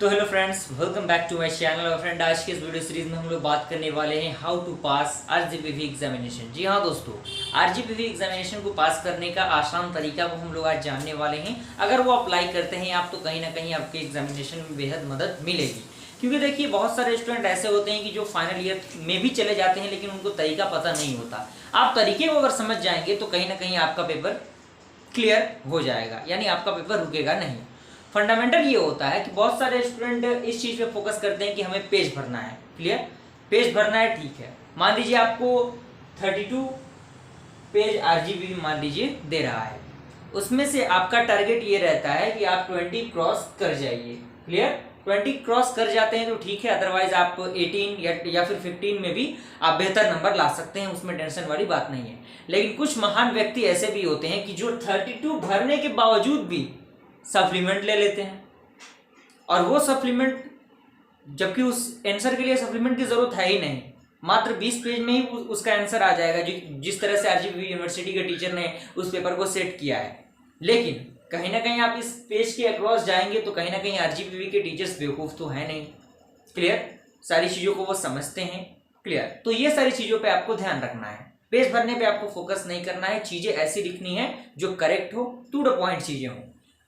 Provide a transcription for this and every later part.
तो hello friends, welcome back to my channel. और friend, आज के इस वीडियो सीरीज में हम लोग बात करने वाले हैं how to pass RGPV examination. जी हाँ दोस्तों, आरजीपीवी एग्जामिनेशन को पास करने का आसान तरीका को हम लोग आज जानने वाले हैं। अगर वो अप्लाई करते हैं आप तो कहीं ना कहीं आपके एग्जामिनेशन में बेहद मदद मिलेगी। क्योंकि देखिए, बहुत सारे स्टूडेंट ऐसे होते हैं कि जो फाइनल ईयर में भी चले जाते हैं लेकिन उनको तरीका पता नहीं होता। आप तरीके को अगर समझ जाएंगे तो कहीं ना कहीं आपका पेपर क्लियर हो जाएगा, यानी आपका पेपर रुकेगा नहीं। फंडामेंटल ये होता है कि बहुत सारे स्टूडेंट इस चीज़ पे फोकस करते हैं कि हमें पेज भरना है। क्लियर, पेज भरना है, ठीक है। मान लीजिए आपको 32 पेज आरजीबी मान लीजिए दे रहा है, उसमें से आपका टारगेट ये रहता है कि आप 20 क्रॉस कर जाइए। क्लियर, 20 क्रॉस कर जाते हैं तो ठीक है, अदरवाइज आप 18 या फिर 15 में भी आप बेहतर नंबर ला सकते हैं, उसमें टेंशन वाली बात नहीं है। लेकिन कुछ महान व्यक्ति ऐसे भी होते हैं कि जो 32 भरने के बावजूद भी सप्लीमेंट ले लेते हैं, और वो सप्लीमेंट, जबकि उस आंसर के लिए सप्लीमेंट की जरूरत है ही नहीं, मात्र 20 पेज में ही उसका आंसर आ जाएगा, जिस तरह से आरजीबी यूनिवर्सिटी के टीचर ने उस पेपर को सेट किया है। लेकिन कहीं ना कहीं आप इस पेज के अक्रॉस जाएंगे तो कहीं ना कहीं आरजीबी के टीचर्स बेवकूफ़ तो है नहीं। क्लियर, सारी चीज़ों को वो समझते हैं। क्लियर, तो ये सारी चीज़ों पे आपको ध्यान रखना है। पेज भरने पे आपको फोकस नहीं करना है, चीज़ें ऐसी लिखनी है जो करेक्ट हो, टू द पॉइंट चीज़ें हों।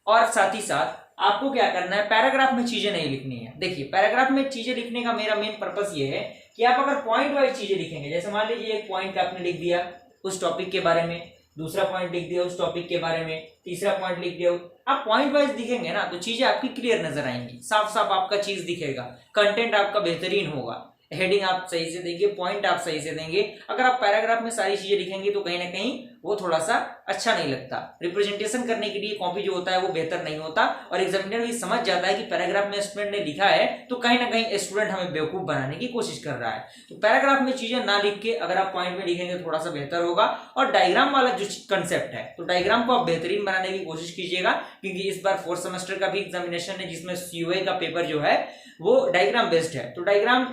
और साथ ही साथ आपको क्या करना है, पैराग्राफ में चीजें नहीं लिखनी है। देखिए, पैराग्राफ में चीजें लिखने का मेरा मेन पर्पस ये है कि आप अगर पॉइंट वाइज चीजें लिखेंगे, जैसे मान लीजिए एक पॉइंट आपने लिख दिया उस टॉपिक के बारे में, दूसरा पॉइंट लिख दिया उस टॉपिक के बारे में, तीसरा पॉइंट लिख दिया, आप पॉइंट वाइज लिखेंगे ना तो चीजें आपकी क्लियर नजर आएंगी, साफ साफ आपका चीज दिखेगा, कंटेंट आपका बेहतरीन होगा, हेडिंग आप सही से देंगे, पॉइंट आप सही से देंगे। अगर आप पैराग्राफ में सारी चीजें लिखेंगे तो कहीं ना कहीं वो थोड़ा सा अच्छा नहीं लगता। रिप्रेजेंटेशन करने के लिए कॉपी जो होता है वो बेहतर नहीं होता, और एग्जामिनर भी समझ जाता है कि पैराग्राफ में स्टूडेंट ने लिखा है तो कहीं ना कहीं स्टूडेंट हमें बेवकूफ बनाने की कोशिश कर रहा है। तो पैराग्राफ में चीजें ना लिख के अगर आप पॉइंट में लिखेंगे तो थोड़ा सा बेहतर होगा। और डायग्राम वाला जो कंसेप्ट है तो डायग्राम को आप बेहतरीन बनाने की कोशिश कीजिएगा, क्योंकि इस बार 4th सेमेस्टर का भी एग्जामिनेशन है जिसमें सीयूए का पेपर जो है वो डायग्राम बेस्ड है। तो डायग्राम,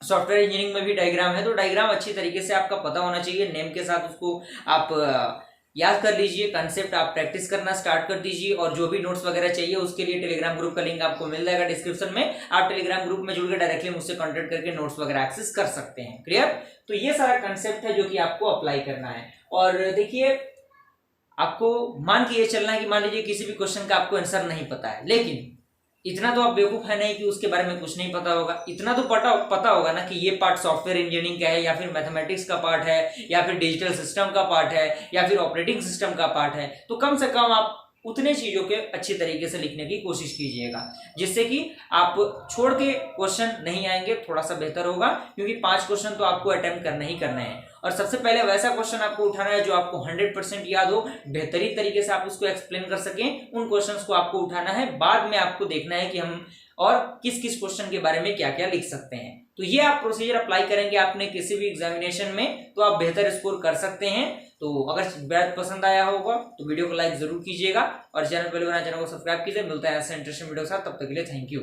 सॉफ्टवेयर इंजीनियरिंग में भी डायग्राम है, तो डायग्राम अच्छी तरीके से आपका पता होना चाहिए। नेम के साथ उसको आप याद कर लीजिए, कंसेप्ट आप प्रैक्टिस करना स्टार्ट कर दीजिए। और जो भी नोट्स वगैरह चाहिए उसके लिए टेलीग्राम ग्रुप का लिंक आपको मिल जाएगा डिस्क्रिप्शन में, आप टेलीग्राम ग्रुप में जुड़कर डायरेक्टली मुझसे कांटेक्ट करके नोट्स वगैरह एक्सेस कर सकते हैं। क्लियर, तो ये सारा कंसेप्ट है जो कि आपको अप्लाई करना है। और देखिए, आपको मान के ये चलना है कि मान लीजिए किसी भी क्वेश्चन का आपको आंसर नहीं पता है, लेकिन इतना तो आप बेवकूफ है नहीं कि उसके बारे में कुछ नहीं पता होगा। इतना तो पता होगा ना कि ये पार्ट सॉफ्टवेयर इंजीनियरिंग का है, या फिर मैथमेटिक्स का पार्ट है, या फिर डिजिटल सिस्टम का पार्ट है, या फिर ऑपरेटिंग सिस्टम का पार्ट है। तो कम से कम आप उतने चीजों के अच्छी तरीके से लिखने की कोशिश कीजिएगा, जिससे कि आप छोड़ के क्वेश्चन नहीं आएंगे, थोड़ा सा बेहतर होगा। क्योंकि 5 क्वेश्चन तो आपको अटेम्प्ट करने ही करने हैं, और सबसे पहले वैसा क्वेश्चन आपको उठाना है जो आपको 100% याद हो, बेहतरीन तरीके से आप उसको एक्सप्लेन कर सकें। उन क्वेश्चंस को आपको उठाना है, बाद में आपको देखना है कि हम और किस किस क्वेश्चन के बारे में क्या क्या लिख सकते हैं। तो ये आप प्रोसीजर अप्लाई करेंगे आपने किसी भी एग्जामिनेशन में तो आप बेहतर स्कोर कर सकते हैं। तो अगर बेहद पसंद आया होगा तो वीडियो को लाइक जरूर कीजिएगा, और चैनल पहले बना चैनल को सब्सक्राइब कीजिए। मिलता है ऐसे इंटरेस्टिंग वीडियो के साथ, तब तक के लिए थैंक यू।